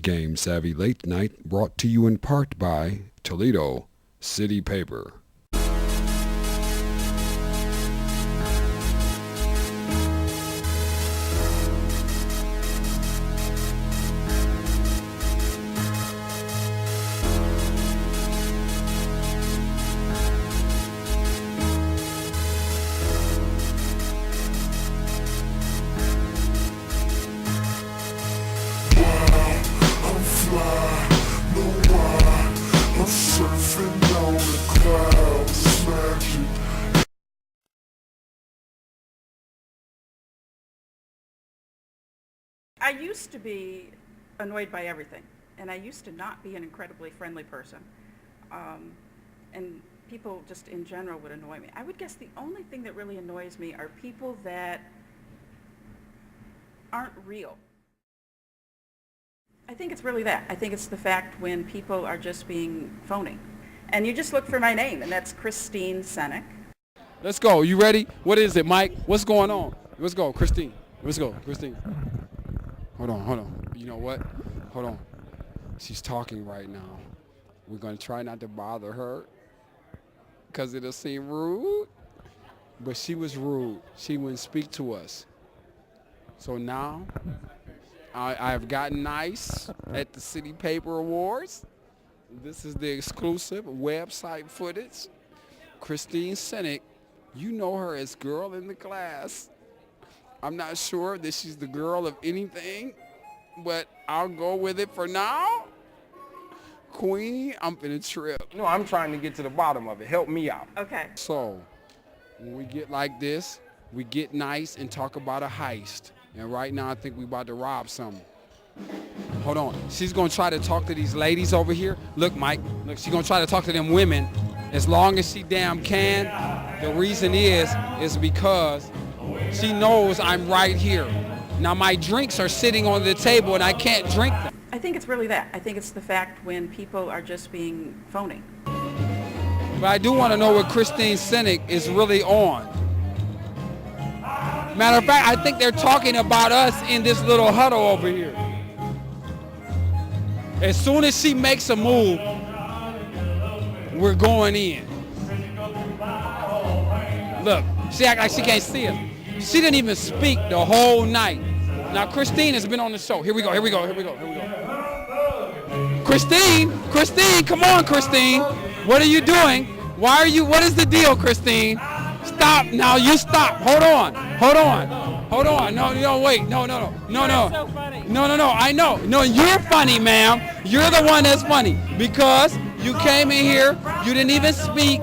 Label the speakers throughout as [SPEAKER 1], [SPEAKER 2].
[SPEAKER 1] Game Savvy Late Night brought to you in part by Toledo City Paper.
[SPEAKER 2] I used to be annoyed by everything, and I used to not be an incredibly friendly person. And people just in general would annoy me. I would guess the only thing that really annoys me are people that aren't real. I think it's really that. I think it's the fact when people are just being phony. And you just look for my name, and that's Christine Senek.
[SPEAKER 3] Let's go. You ready? What is it, Mike? What's going on? Let's go, Christine. Let's go, Christine. Hold on. You know what? Hold on. She's talking right now. We're going to try not to bother her because it'll seem rude. But she was rude. She wouldn't speak to us. So now I have gotten nice at the City Paper Awards. This is the exclusive website footage. Christine Senek, you know her as Girl in the Class. I'm not sure that she's the girl of anything, but I'll go with it for now. Queenie, I'm finna trip. No, I'm trying to get to the bottom of it. Help me out.
[SPEAKER 2] Okay.
[SPEAKER 3] So, when we get like this, we get nice and talk about a heist. And right now, I think we about to rob something. Hold on. She's gonna try to talk to these ladies over here. Look, Mike, look, she's gonna try to talk to them women as long as she damn can. The reason is because she knows I'm right here. Now my drinks are sitting on the table and I can't drink them.
[SPEAKER 2] I think it's really that. I think it's the fact when people are just being phony.
[SPEAKER 3] But I do want to know what Christine Senek is really on. Matter of fact, I think they're talking about us in this little huddle over here. As soon as she makes a move, we're going in. Look, she act like she can't see us. She didn't even speak the whole night. Now Christine has been on the show. Here we go. Christine, come on, Christine. What are you doing? What is the deal, Christine? Stop, now you stop. Hold on. No, wait, no.
[SPEAKER 2] So funny.
[SPEAKER 3] No, I know. No, you're funny, ma'am. You're the one that's funny because you came in here, you didn't even speak.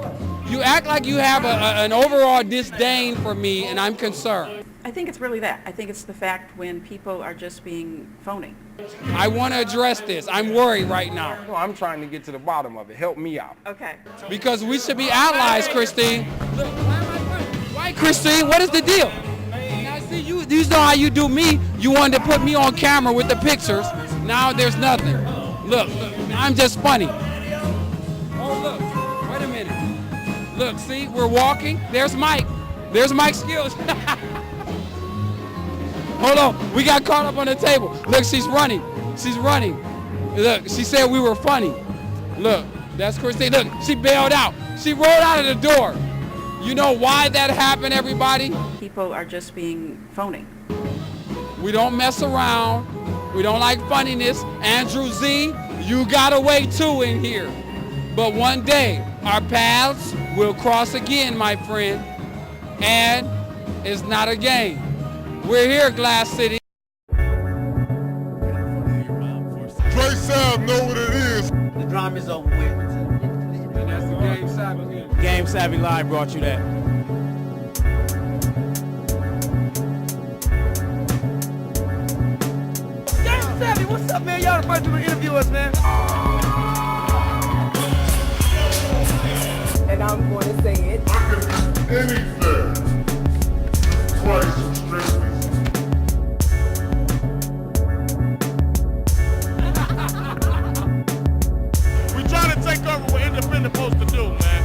[SPEAKER 3] You act like you have an overall disdain for me, and I'm concerned.
[SPEAKER 2] I think it's really that. I think it's the fact when people are just being phony.
[SPEAKER 3] I want to address this. I'm worried right now. No, I'm trying to get to the bottom of it. Help me out.
[SPEAKER 2] Okay.
[SPEAKER 3] Because we should be allies, Christine. Look, why, Christine? What is the deal? Now, see, you know how you do me. You wanted to put me on camera with the pictures. Now there's nothing. Look, I'm just funny. Oh, look. Wait a minute. Look, see, we're walking. There's Mike. There's Mike's skills. Hold on, we got caught up on the table. Look, she's running. Look, she said we were funny. Look, that's Christine. Look, she bailed out. She rolled out of the door. You know why that happened, everybody?
[SPEAKER 2] People are just being phony.
[SPEAKER 3] We don't mess around. We don't like funniness. Andrew Z, you got away too in here. But one day, our paths will cross again, my friend. And it's not a game. We're here, Glass City.
[SPEAKER 4] Dre Sav know what it is.
[SPEAKER 5] The drama is over with.
[SPEAKER 3] And that's the Game Savvy.
[SPEAKER 5] Game Savvy Live brought you that. Game Savvy, what's up, man? Y'all the first to interview us, man. And I'm going to say it.
[SPEAKER 4] I can do anything. Twice some straight. We trying to take over what independent supposed to do, man.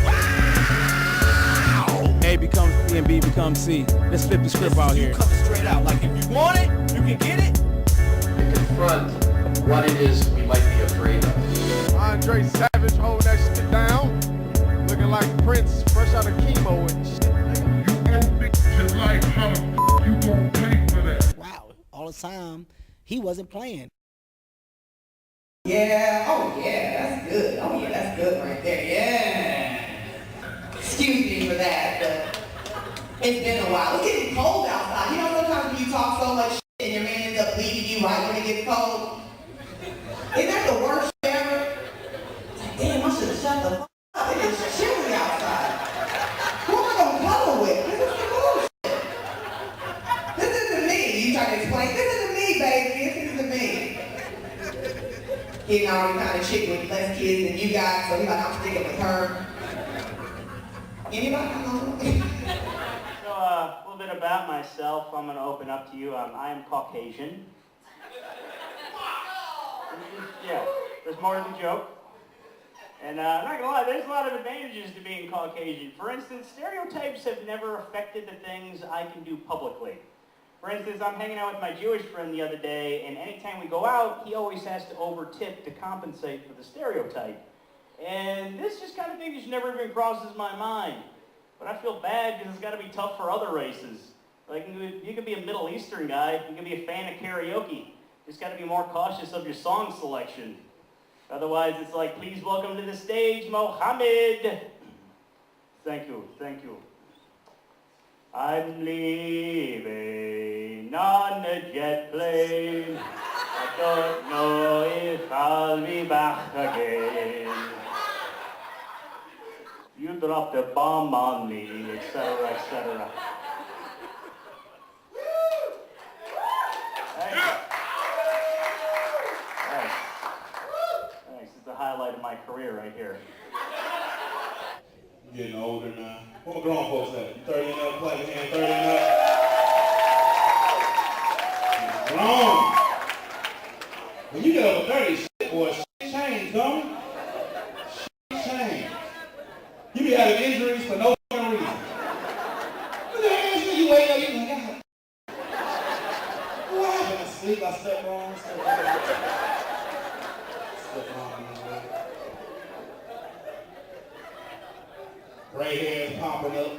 [SPEAKER 5] Wow! A becomes B and B becomes C. Let's flip the script out here.
[SPEAKER 6] You come straight out. Like if you want it, you can get it. confront what it is we might be afraid of.
[SPEAKER 5] Andre Savage holding that shit down. Looking like Prince fresh out of chemo and shit.
[SPEAKER 4] You owe bitches like how the f*** you gonna pay for that?
[SPEAKER 7] Wow, all the time he wasn't playing.
[SPEAKER 8] Yeah, oh yeah, that's good. Oh yeah, that's good right there, yeah. Excuse me for that, but it's been a while. It's getting cold outside. You know, sometimes when you talk so much shit and your man ends up leaving you right when it gets cold. Isn't that the worst shit ever? It's like, damn, I should have shut the fuck up. It is chilly outside. Who am I gonna cuddle with? This is some bullshit. This isn't me. You try to explain, this isn't me, baby. This isn't me. Getting all the kind of chick with less kids than you got, so he's like, I'm sticking with her. Anybody know?
[SPEAKER 9] So, a little bit about myself. I'm going to open up to you. I am Caucasian. Yeah, there's more to the joke. And I'm not going to lie, there's a lot of advantages to being Caucasian. For instance, stereotypes have never affected the things I can do publicly. For instance, I'm hanging out with my Jewish friend the other day, and anytime we go out, he always has to over-tip to compensate for the stereotype. And this just kind of thing just never even crosses my mind. But I feel bad because it's got to be tough for other races. Like, you could be a Middle Eastern guy, you could be a fan of karaoke. Just got to be more cautious of your song selection. Otherwise, it's like, please welcome to the stage, Mohammed. Thank you, thank you. I'm leaving on a jet plane. I don't know if I'll be back again. You dropped a bomb on me, etc., etc. Thanks. Thanks. Thanks. It's the highlight of my career right here.
[SPEAKER 10] I'm getting older now. Where my grown folks at? You 30 and up, play your hand, 30 and up. Grown. When you get over 30, shit, boy, shit change, don't it? Shit change. You be having injuries for no fucking reason. Look at that, you wake up, you like, what happened? I sleep, I slept wrong, slept wrong. Gray hairs popping up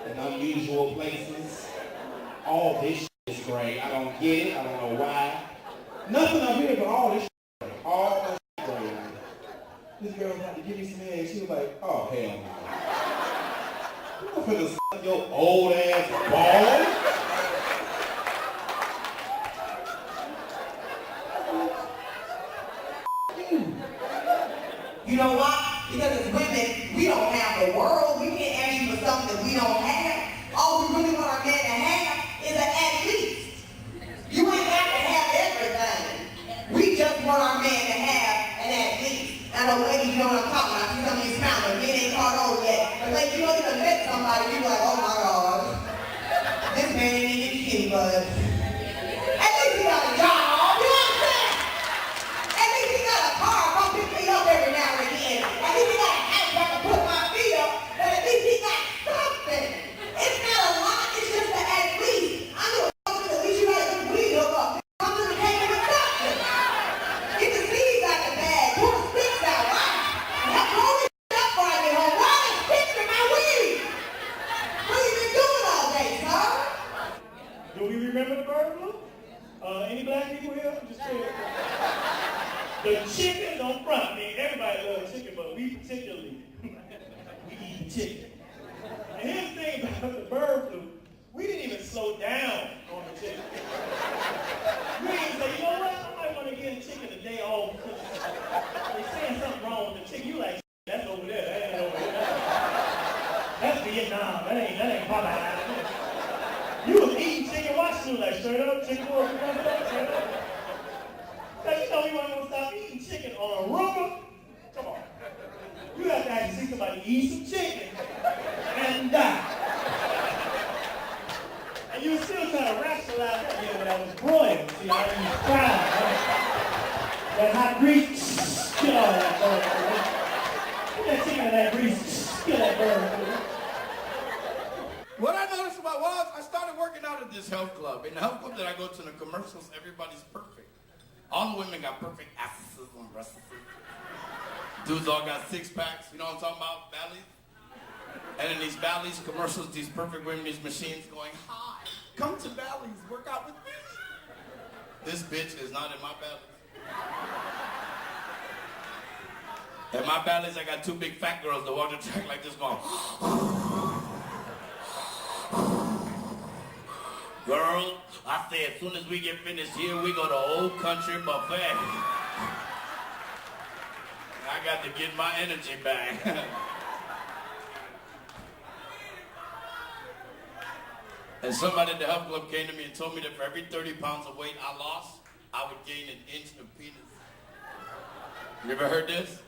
[SPEAKER 10] in unusual places. All this shit is gray. I don't get it. I don't know why. Nothing up here, but all this shit is gray. All this shit is gray. This girl was about to give me some head. She was like, oh, hell no. You don't finna suck your old ass balls.
[SPEAKER 8] You know why? Because as women, we don't have the world. We can't ask you for something that we don't have. All we really want our man to have is an at least. You ain't have to have everything. We just want our man to have an at least. I know ladies, you know what I'm talking about. See some of you smiling, but men ain't caught on yet. But like, you know, you done met somebody, you like, oh my God, this man ain't even cute, but at least he got a job. You know what I'm saying? At least he got a car, come pick me up every now and again. At least he got a house where I can put my feet up, but at least he got something. It's not a lot, it's just an at least. I know at least you got a good weed hook up. I'm gonna take him with something. Get the seeds out the bag, pull the sticks out, right? And help roll this shit up before I get home. Why is sticks in my weed? What you been doing all day, sir?
[SPEAKER 10] Do we remember the bird flu? Any black people here? I'm just saying. The chicken don't front. I mean, everybody loves chicken, but we particularly, we eat chicken. And here's the thing about the bird flu. We didn't even slow down on the chicken. We didn't say, you know what? I might want to give the chicken a day off because they're saying something wrong with the chicken. You like, that's over there. That ain't over there. That's Vietnam. That ain't Popeye. You was eating chicken watch too, like straight up, chicken boy, straight up. Now you know you ain't gonna stop eating chicken on a Roomba. Come on. You have to actually see somebody eat some chicken and die. And you were still trying to rationalize that here when I was broiled. See, I used fried, right? That hot grease, get all that bird. Put that chicken in that grease, get that bird.
[SPEAKER 11] What I noticed about, I started working out at this health club. In the health club that I go to, in the commercials, everybody's perfect. All the women got perfect asses and breasts. Dudes all got six packs. You know what I'm talking about? Bellies. And in these Bally's commercials, these perfect women, these machines going, hi, come to Bally's, work out with me. This bitch is not in my Bally's. In my Bally's, I got two big fat girls that walk the track like this going, girl, I say as soon as we get finished here, we go to Old Country Buffet. I got to get my energy back. And somebody at the health club came to me and told me that for every 30 pounds of weight I lost, I would gain an inch of penis. You ever heard this?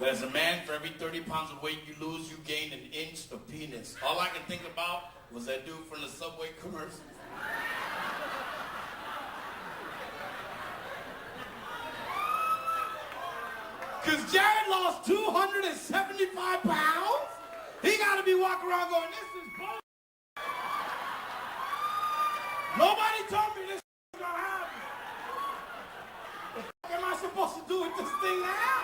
[SPEAKER 11] That as a man, for every 30 pounds of weight you lose, you gain an inch of penis. All I can think about was that dude from the Subway commercials. Because Jared lost 275 pounds? He got to be walking around going, this is bull. Nobody told me this was going to happen. What am I supposed to do with this thing now?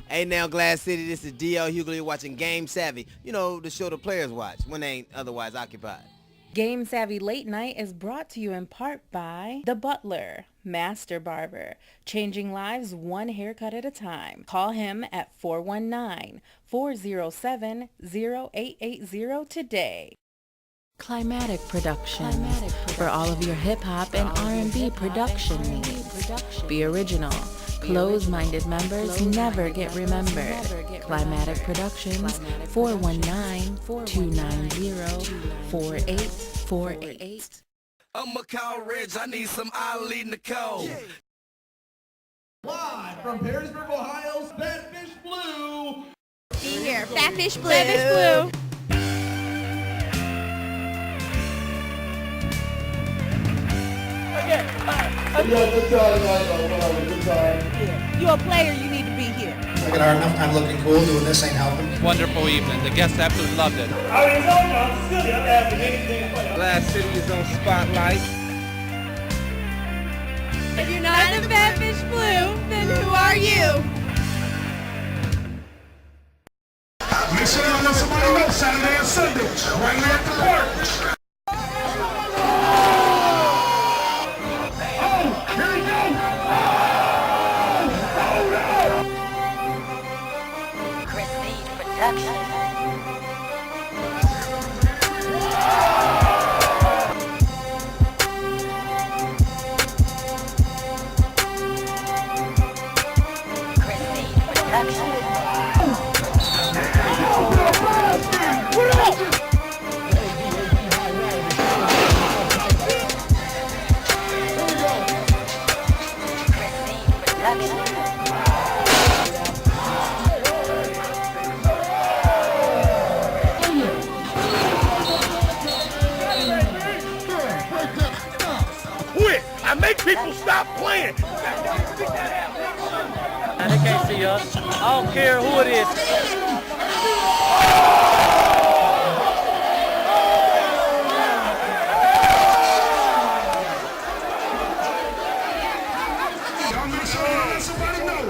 [SPEAKER 12] Hey now, Glass City, this is D.L. Hughley watching Game Savvy. You know, the show the players watch when they ain't otherwise occupied.
[SPEAKER 13] Game Savvy Late Night is brought to you in part by The Butler, Master Barber, changing lives one haircut at a time. Call him at 419-407-0880 today. Climatic Productions, for all of your hip-hop and R&B production needs. Be original. Closed-minded members never get remembered. Climatic Productions, 419-290-4848.
[SPEAKER 14] I'ma call Reg, I need some Ali Nicole.
[SPEAKER 10] Live from Perrysburg, Ohio's Fatfish Blue.
[SPEAKER 15] Be here, Fatfish Blue.
[SPEAKER 13] Fatfish Blue.
[SPEAKER 10] Good time.
[SPEAKER 15] You a player, you need to be here.
[SPEAKER 16] I got hard enough time looking cool, doing this ain't helping.
[SPEAKER 17] Wonderful evening. The guests absolutely loved it.
[SPEAKER 10] I already told you, I'm silly. I'm asking anything for you.
[SPEAKER 16] Glass City is on Spotlight.
[SPEAKER 15] If you're not the Fatfish Blue, then who are you?
[SPEAKER 4] Make sure y'all let somebody know Saturday and Sunday, right here at the park.
[SPEAKER 10] Make people stop playing.
[SPEAKER 18] And they can't see us. I don't care who it is.
[SPEAKER 4] Y'all make sure y'all let somebody know.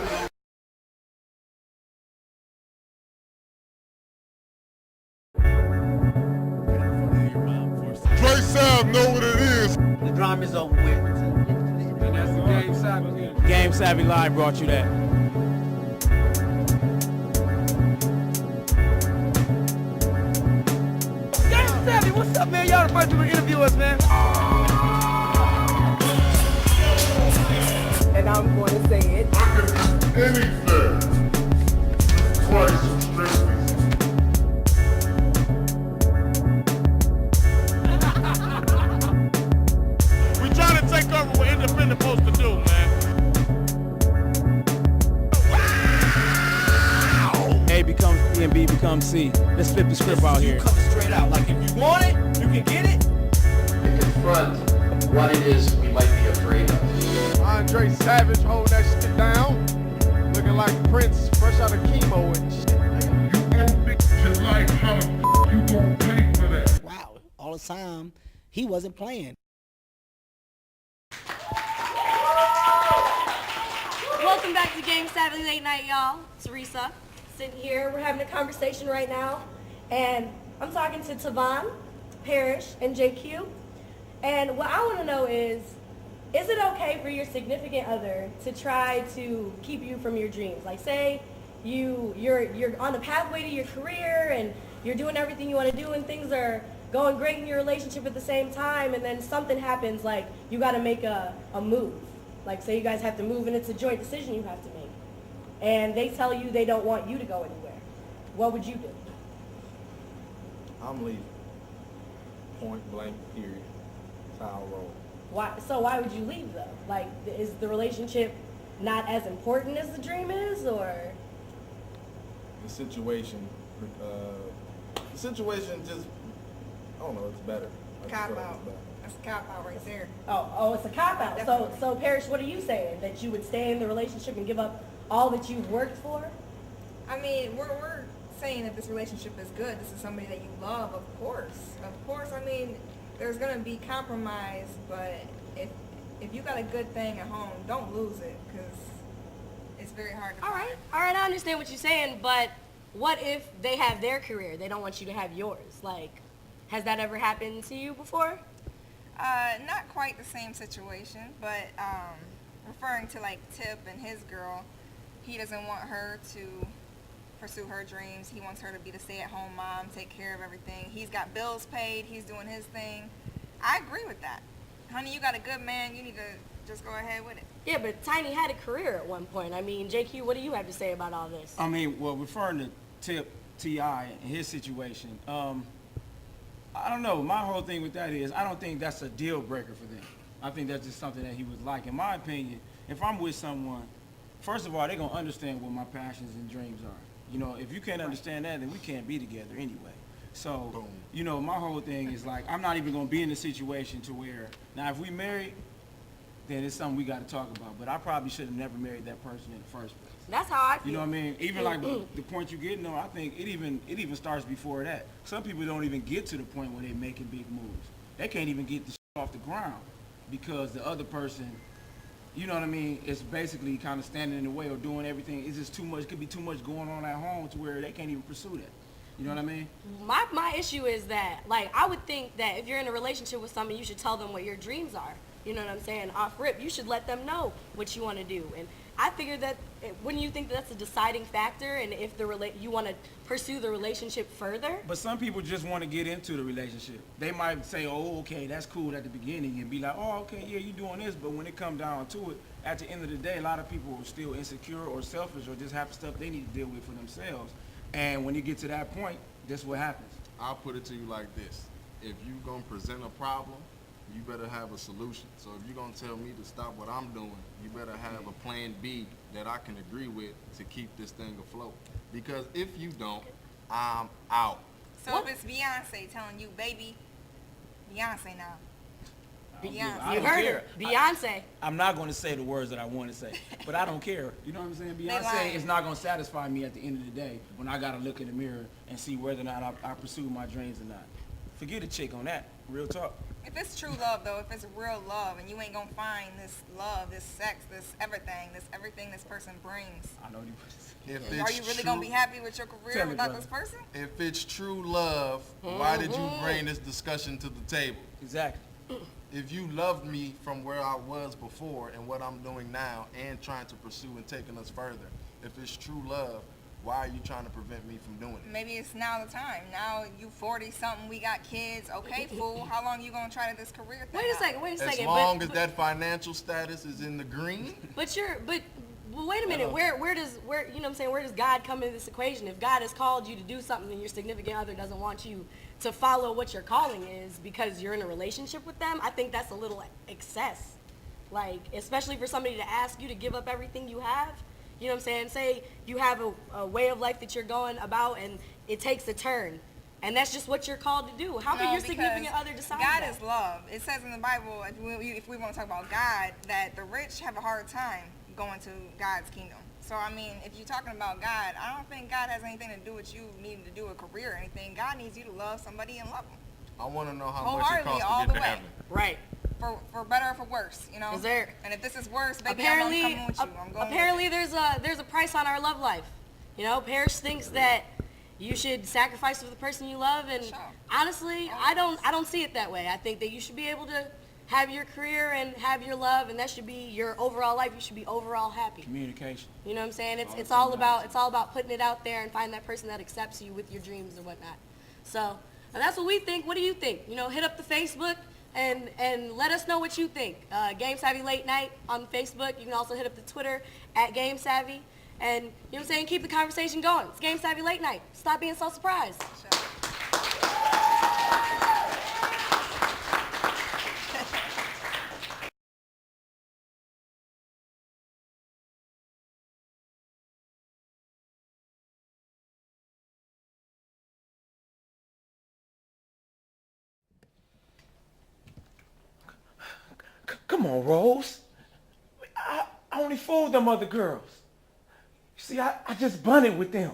[SPEAKER 5] Dre Sound know what it is.
[SPEAKER 12] The drama is over with.
[SPEAKER 3] And that's the Game Savvy.
[SPEAKER 18] Game Savvy Live brought you that.
[SPEAKER 12] Game Savvy, what's up, man? Y'all the first people to interview us, man.
[SPEAKER 10] And I'm going to say it.
[SPEAKER 4] I can do anything. Twice some straight.
[SPEAKER 5] We trying to take over what independent supposed to do, man.
[SPEAKER 18] A becomes B and B becomes C. Let's flip the script out here.
[SPEAKER 14] You come straight out. Like if you want it, you can get it.
[SPEAKER 6] Confront what it is we might be afraid of.
[SPEAKER 5] Andre Savage holding that shit down. Looking like Prince fresh out of chemo and shit.
[SPEAKER 4] You gon' fix your life, how the you gon' pay for that?
[SPEAKER 7] Wow, all the time, he wasn't playing.
[SPEAKER 19] Savvy Late Night, y'all. It's Risa. Sitting here, we're having a conversation right now, and I'm talking to Tavon, Parrish, and JQ. And what I want to know is it okay for your significant other to try to keep you from your dreams? Like, say you're on the pathway to your career, and you're doing everything you want to do, and things are going great in your relationship at the same time, and then something happens, like you got to make a move. Like, say you guys have to move, and it's a joint decision you have to make. And they tell you they don't want you to go anywhere. What would you do?
[SPEAKER 5] I'm leaving. Point blank, period. That's how I roll.
[SPEAKER 19] Why would you leave, though? Like, is the relationship not as important as the dream is, or?
[SPEAKER 5] The situation just, I don't know, it's better.
[SPEAKER 20] Cop out. That's a cop out right there.
[SPEAKER 19] Oh, it's a cop out. So Parrish, what are you saying? That you would stay in the relationship and give up all that you've worked for?
[SPEAKER 20] I mean, we're saying that this relationship is good. This is somebody that you love, of course. Of course, I mean, there's gonna be compromise, but if you got a good thing at home, don't lose it, because it's very hard to
[SPEAKER 19] All right, I understand what you're saying, but what if they have their career? They don't want you to have yours. Like, has that ever happened to you before?
[SPEAKER 20] Not quite the same situation, but referring to like Tip and his girl, he doesn't want her to pursue her dreams. He wants her to be the stay-at-home mom, take care of everything. He's got bills paid. He's doing his thing. I agree with that. Honey, you got a good man. You need to just go ahead with it.
[SPEAKER 19] Yeah, but Tiny had a career at one point. I mean, JQ, what do you have to say about all this?
[SPEAKER 18] I mean, well, referring to Tip, T.I., and his situation, I don't know. My whole thing with that is I don't think that's a deal breaker for them. I think that's just something that he was like. In my opinion, if I'm with someone, first of all, they're going to understand what my passions and dreams are. You know, if you can't understand that, then we can't be together anyway. So, you know, my whole thing is like, I'm not even going to be in a situation to where, now if we married, then it's something we got to talk about. But I probably should have never married that person in the first place.
[SPEAKER 19] That's how I feel.
[SPEAKER 18] You know what I mean? Even like the point you're getting on, I think it even starts before that. Some people don't even get to the point where they're making big moves. They can't even get the shit off the ground because the other person, you know what I mean, is basically kind of standing in the way or doing everything. It's just too much. Could be too much going on at home to where they can't even pursue that. You know what I mean?
[SPEAKER 19] My issue is that, like, I would think that if you're in a relationship with someone, you should tell them what your dreams are. You know what I'm saying? Off rip, you should let them know what you want to do. And I figure that, wouldn't you think that's a deciding factor? And if you want to pursue the relationship further?
[SPEAKER 18] But some people just want to get into the relationship. They might say, oh, okay, that's cool at the beginning, and be like, oh, okay, yeah, you're doing this. But when it comes down to it, at the end of the day, a lot of people are still insecure or selfish or just have stuff they need to deal with for themselves. And when you get to that point, this is what happens.
[SPEAKER 5] I'll put it to you like this. If you're going to present a problem, you better have a solution. So if you're going to tell me to stop what I'm doing, you better have a plan B that I can agree with to keep this thing afloat. Because if you don't, I'm out.
[SPEAKER 20] So if it's Beyonce telling you, baby, Beyonce now.
[SPEAKER 19] Beyonce. You heard her. Beyonce.
[SPEAKER 18] I'm not going to say the words that I want to say, but I don't care. You know what I'm saying? Beyonce is not going to satisfy me at the end of the day when I got to look in the mirror and see whether or not I pursue my dreams or not. Forget a chick on that. Real talk.
[SPEAKER 20] If it's true love, though, if it's real love, and you ain't gonna find this love, this sex, this everything this person brings,
[SPEAKER 18] I know you.
[SPEAKER 20] Are you really gonna be happy with your career without this person?
[SPEAKER 5] If it's true love, why did you bring this discussion to the table?
[SPEAKER 18] Exactly.
[SPEAKER 5] If you loved me from where I was before and what I'm doing now and trying to pursue and taking us further, if it's true love, why are you trying to prevent me from doing it?
[SPEAKER 20] Maybe it's now the time. Now you 40-something, we got kids. Okay, fool, how long you gonna try to this career thing?
[SPEAKER 19] Wait a second.
[SPEAKER 5] As long as that financial status is in the green.
[SPEAKER 19] But wait a minute. Where you know what I'm saying? Where does God come into this equation? If God has called you to do something and your significant other doesn't want you to follow what your calling is because you're in a relationship with them, I think that's a little excess. Like, especially for somebody to ask you to give up everything you have. You know what I'm saying? Say you have a way of life that you're going about and it takes a turn. And that's just what you're called to do. How can your significant other decide
[SPEAKER 20] God
[SPEAKER 19] that?
[SPEAKER 20] is love. It says in the Bible, if we want to talk about God, that the rich have a hard time going to God's kingdom. So, I mean, if you're talking about God, I don't think God has anything to do with you needing to do a career or anything. God needs you to love somebody and love them.
[SPEAKER 5] I want to know how much it costs to get to heaven.
[SPEAKER 19] Right.
[SPEAKER 20] for better or for worse, you know.
[SPEAKER 19] Is there?
[SPEAKER 20] And if this is worse, baby,
[SPEAKER 19] Apparently,
[SPEAKER 20] I'm coming with you. I'm going
[SPEAKER 19] apparently
[SPEAKER 20] with
[SPEAKER 19] there's a price on our love life. You know, Parrish thinks that you should sacrifice for the person you love, and honestly, I don't see it that way. I think that you should be able to have your career and have your love, and that should be your overall life. You should be overall happy.
[SPEAKER 18] Communication.
[SPEAKER 19] You know what I'm saying? It's all about putting it out there and finding that person that accepts you with your dreams and whatnot. So, and that's what we think. What do you think? You know, hit up the Facebook and let us know what you think. Game Savvy Late Night on Facebook. You can also hit up the Twitter at Game Savvy. And, you know what I'm saying, keep the conversation going. It's Game Savvy Late Night. Stop being so surprised.
[SPEAKER 21] Come on, Rose. I only fooled them other girls. You see, I just bunted with them.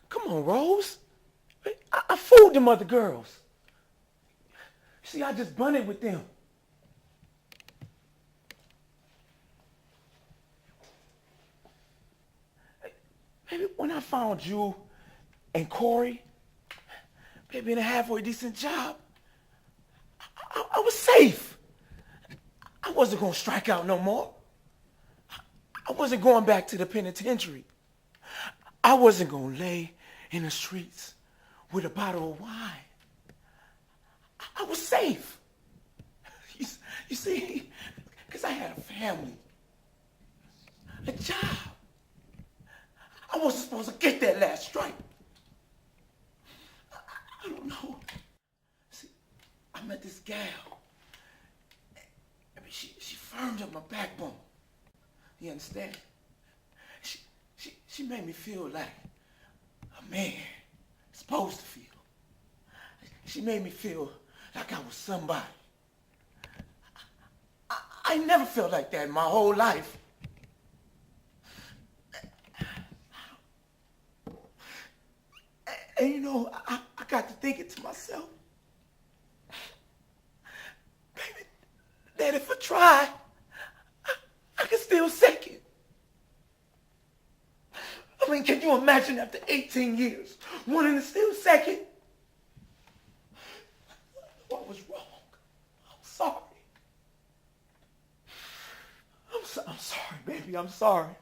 [SPEAKER 21] Come on, Rose. I fooled them other girls. You see, I just bunted with them. Baby, when I found you and Corey, baby, in a halfway decent job, I was safe. I wasn't going to strike out no more. I wasn't going back to the penitentiary. I wasn't going to lay in the streets with a bottle of wine. I was safe. You see, because I had a family, a job. I wasn't supposed to get that last strike. I don't know. See, I met this gal. I mean, she firmed up my backbone. You understand? She made me feel like a man is supposed to feel. She made me feel like I was somebody. I never felt like that in my whole life. And you know, I got to thinking to myself, baby, that if I try, I can still second. I mean, can you imagine after 18 years, wanting to still second? What was wrong? I'm sorry. I'm sorry, baby, I'm sorry.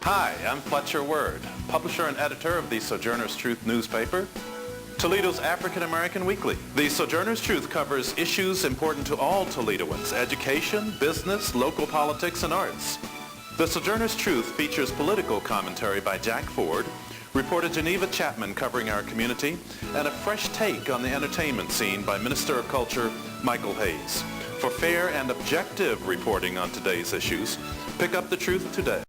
[SPEAKER 22] Hi, I'm Fletcher Word, publisher and editor of the Sojourner's Truth newspaper, Toledo's African American Weekly. The Sojourner's Truth covers issues important to all Toledoans: education, business, local politics, and arts. The Sojourner's Truth features political commentary by Jack Ford, reporter Geneva Chapman covering our community, and a fresh take on the entertainment scene by Minister of Culture Michael Hayes. For fair and objective reporting on today's issues, pick up The Truth today.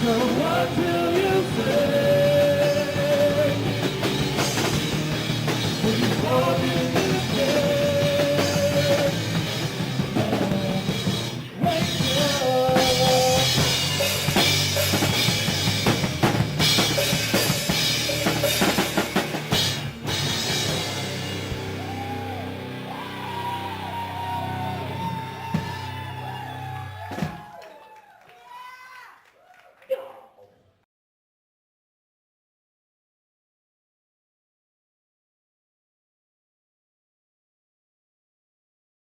[SPEAKER 1] So what do you say?